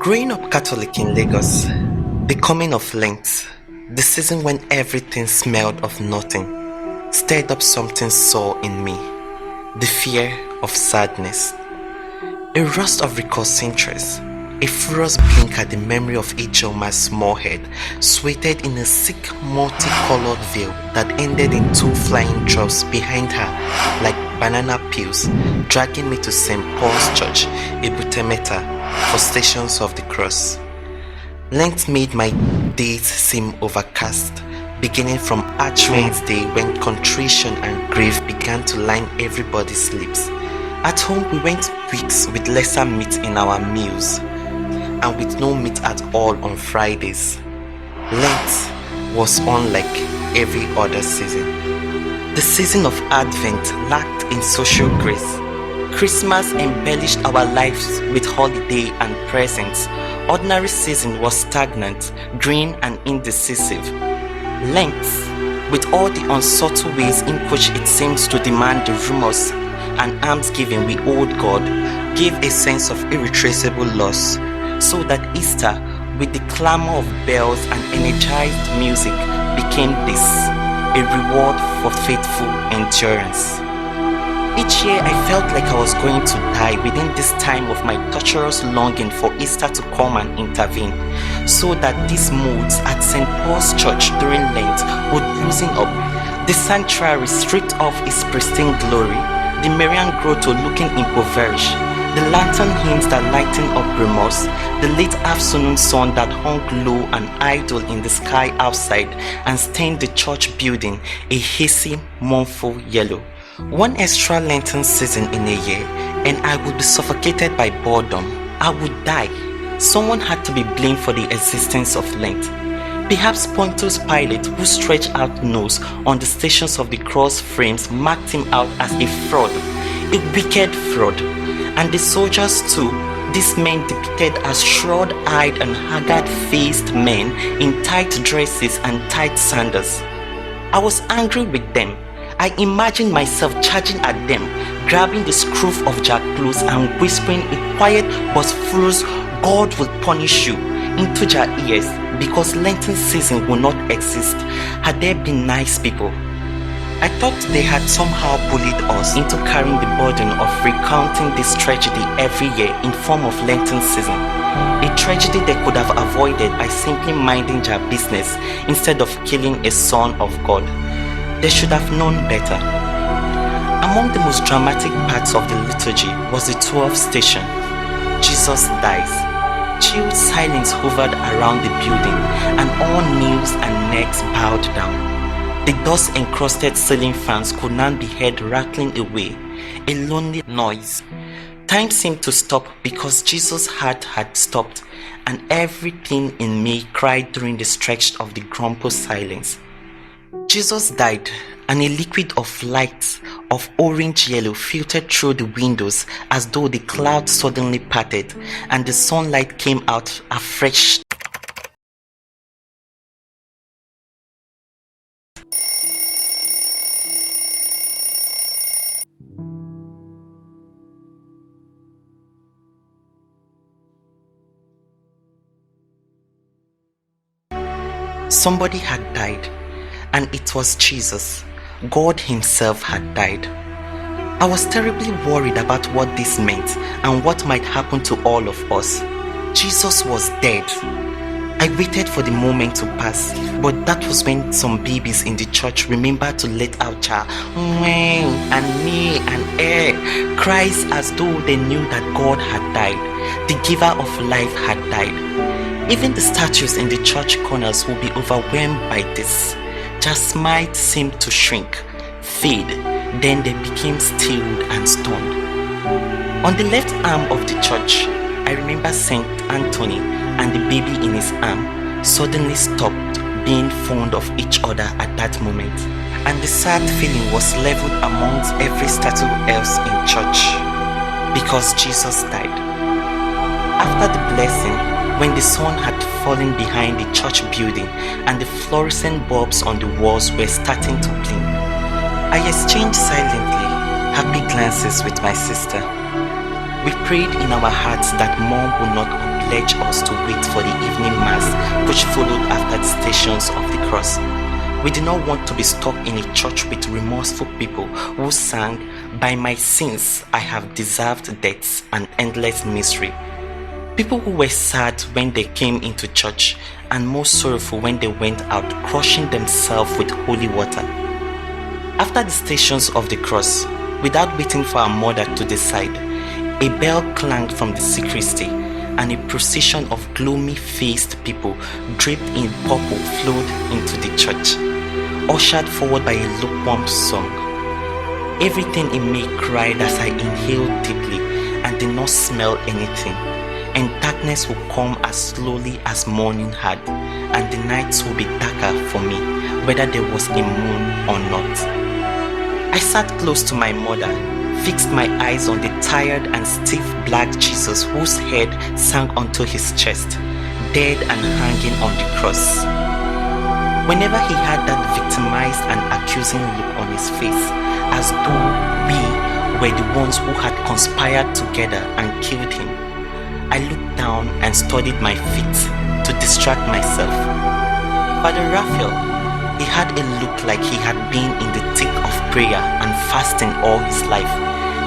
Growing up Catholic in Lagos, the coming of Lent, the season when everything smelled of nothing, stirred up something sore in me, the fear of sadness. A rust of recursive interest, a furious blink at the memory of Ijeoma's small head, swathed in a sick multicolored veil that ended in two flying drops behind her like banana peels, dragging me to St. Paul's Church, Ebutemeta, for Stations of the Cross. Lent made my days seem overcast, beginning from Ash Wednesday when contrition and grief began to line everybody's lips. At home, we went weeks with lesser meat in our meals and with no meat at all on Fridays. Lent was unlike every other season. The season of Advent lacked in social grace. Christmas embellished our lives with holiday and presents. Ordinary season was stagnant, green and indecisive. Lent, with all the unsubtle ways in which it seems to demand the rumors and almsgiving we owed God, gave a sense of irretraceable loss, so that Easter, with the clamor of bells and energized music, became this, a reward for faithful endurance. Each year I felt like I was going to die within this time of my torturous longing for Easter to come and intervene, so that these modes at St. Paul's Church during Lent would loosen up, the sanctuary stripped of its pristine glory, the Marian grotto looking impoverished, the lantern hymns that lighten up remorse, the late afternoon sun that hung low and idle in the sky outside and stained the church building a hazy, mournful yellow. One extra Lenten season in a year, and I would be suffocated by boredom. I would die. Someone had to be blamed for the existence of Lent. Perhaps Pontius Pilate, who stretched out nose on the Stations of the Cross frames, marked him out as a fraud, a wicked fraud. And the soldiers too, these men depicted as shroud-eyed and haggard-faced men in tight dresses and tight sandals. I was angry with them. I imagined myself charging at them, grabbing the scruff of their clothes and whispering a quiet but furious "God will punish you" into their ears, because Lenten season would not exist had there been nice people. I thought they had somehow bullied us into carrying the burden of recounting this tragedy every year in form of Lenten season, a tragedy they could have avoided by simply minding their business instead of killing a son of God. They should have known better. Among the most dramatic parts of the liturgy was the 12th station, Jesus dies. Chilled silence hovered around the building, and all knees and necks bowed down. The dust-encrusted ceiling fans could now be heard rattling away, a lonely noise. Time seemed to stop because Jesus' heart had stopped, and everything in me cried during the stretch of the grumble silence. Jesus died, and a liquid of light of orange yellow filtered through the windows as though the clouds suddenly parted and the sunlight came out afresh. Somebody had died, and it was Jesus. God himself had died. I was terribly worried about what this meant and what might happen to all of us. Jesus was dead. I waited for the moment to pass, but that was when some babies in the church remembered to let out their "mwah" and "me" and "eh" cries as though they knew that God had died. The giver of life had died. Even the statues in the church corners would be overwhelmed by this. Their smiles seemed to shrink, fade, then they became stilled and stunned. On the left arm of the church, I remember Saint Anthony and the baby in his arm suddenly stopped being fond of each other at that moment, and the sad feeling was leveled amongst every statue else in church, because Jesus died. After the blessing, when the sun had fallen behind the church building and the fluorescent bulbs on the walls were starting to blink, I exchanged silently happy glances with my sister. We prayed in our hearts that Mom would not complain. privileged us to wait for the evening mass, which followed after the Stations of the Cross. We did not want to be stuck in a church with remorseful people who sang, "By my sins I have deserved death and endless misery." People who were sad when they came into church and more sorrowful when they went out, crushing themselves with holy water. After the Stations of the Cross, without waiting for our mother to decide, a bell clanged from the sacristy and a procession of gloomy-faced people draped in purple flowed into the church, ushered forward by a lukewarm song. Everything in me cried as I inhaled deeply and did not smell anything, and darkness will come as slowly as morning had, and the nights will be darker for me, whether there was a moon or not. I sat close to my mother, fixed my eyes on the tired and stiff black Jesus whose head sank onto his chest, dead and hanging on the cross. Whenever he had that victimized and accusing look on his face, as though we were the ones who had conspired together and killed him, I looked down and studied my feet to distract myself. Father Raphael, he had a look like he had been in the thick of prayer and fasting all his life.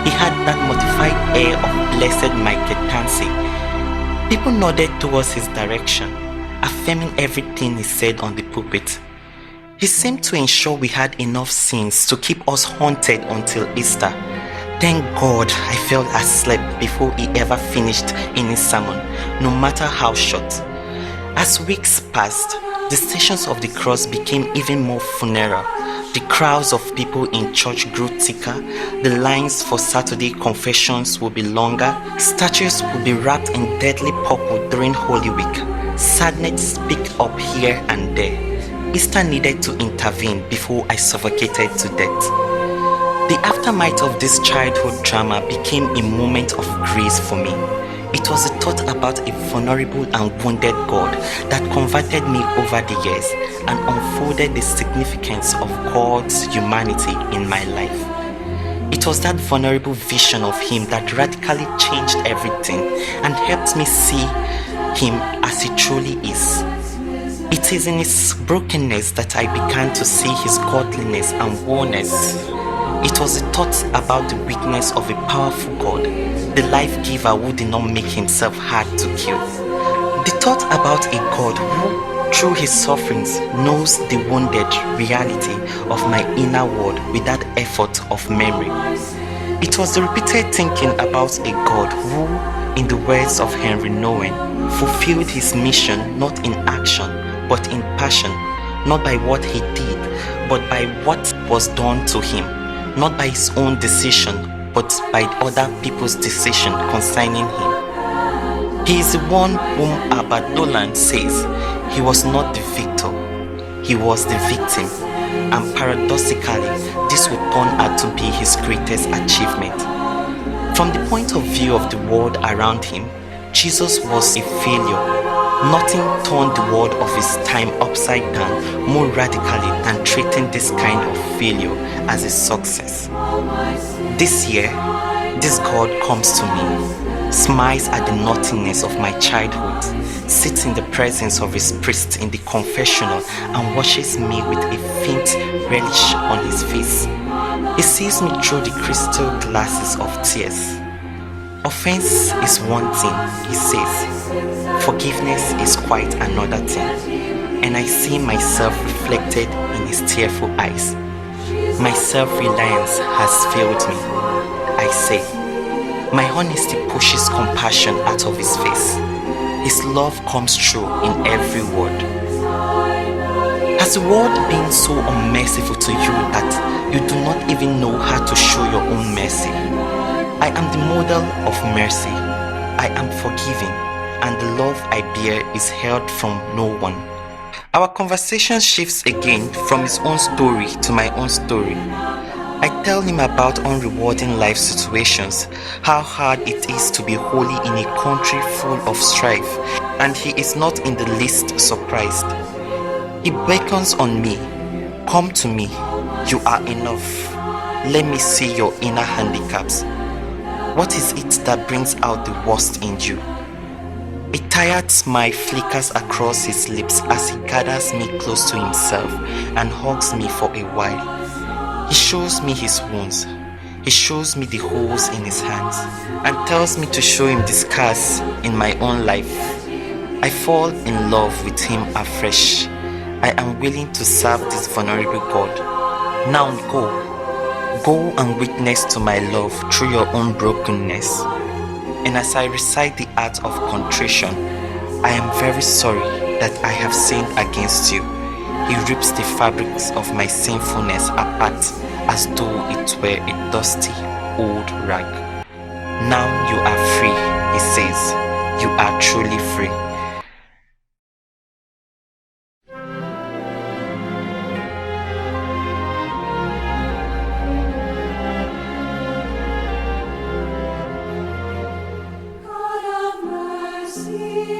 He had that mortified air of blessed Michael Tansy. People nodded towards his direction, affirming everything he said on the pulpit. He seemed to ensure we had enough sins to keep us haunted until Easter. Thank God I felt asleep before he ever finished any sermon, no matter how short. As weeks passed, the Stations of the Cross became even more funereal. The crowds of people in church grew thicker, the lines for Saturday confessions would be longer, statues would be wrapped in deadly purple during Holy Week. Sadness picked up here and there. Easter needed to intervene before I suffocated to death. The aftermath of this childhood drama became a moment of grace for me. It was a thought about a vulnerable and wounded God that converted me over the years and unfolded the significance of God's humanity in my life. It was that vulnerable vision of Him that radically changed everything and helped me see Him as He truly is. It is in His brokenness that I began to see His godliness and wholeness. It was a thought about the weakness of a powerful God, the life giver who did not make himself hard to kill. The thought about a God who, through his sufferings, knows the wounded reality of my inner world without effort of memory. It was the repeated thinking about a God who, in the words of Henry Nouwen, fulfilled his mission not in action but in passion, not by what he did, but by what was done to him. Not by his own decision, but by other people's decision concerning him. He is the one whom Abad Dolan says he was not the victor, he was the victim, and paradoxically, this would turn out to be his greatest achievement. From the point of view of the world around him, Jesus was a failure. Nothing turned the world of his time upside down more radically than treating this kind of failure as a success. This year, this God comes to me, smiles at the nothingness of my childhood, sits in the presence of his priest in the confessional and watches me with a faint relish on his face. He sees me through the crystal glasses of tears. Offense is one thing, he says. Forgiveness is quite another thing. And I see myself reflected in his tearful eyes. My self-reliance has failed me, I say. My honesty pushes compassion out of his face. His love comes through in every word. Has the world been so unmerciful to you that you do not even know how to show your own mercy? I am the model of mercy. I am forgiving, and the love I bear is held from no one. Our conversation shifts again from his own story to my own story. I tell him about unrewarding life situations, how hard it is to be holy in a country full of strife, and he is not in the least surprised. He beckons on me, "Come to me, you are enough. Let me see your inner handicaps. What is it that brings out the worst in you?" A tired smile flickers across his lips as he gathers me close to himself and hugs me for a while. He shows me his wounds. He shows me the holes in his hands and tells me to show him the scars in my own life. I fall in love with him afresh. I am willing to serve this vulnerable God. Now go. Go and witness to my love through your own brokenness. And as I recite the art of contrition, I am very sorry that I have sinned against you. He rips the fabrics of my sinfulness apart as though it were a dusty old rag. Now you are free, he says. You are truly free. God of mercy.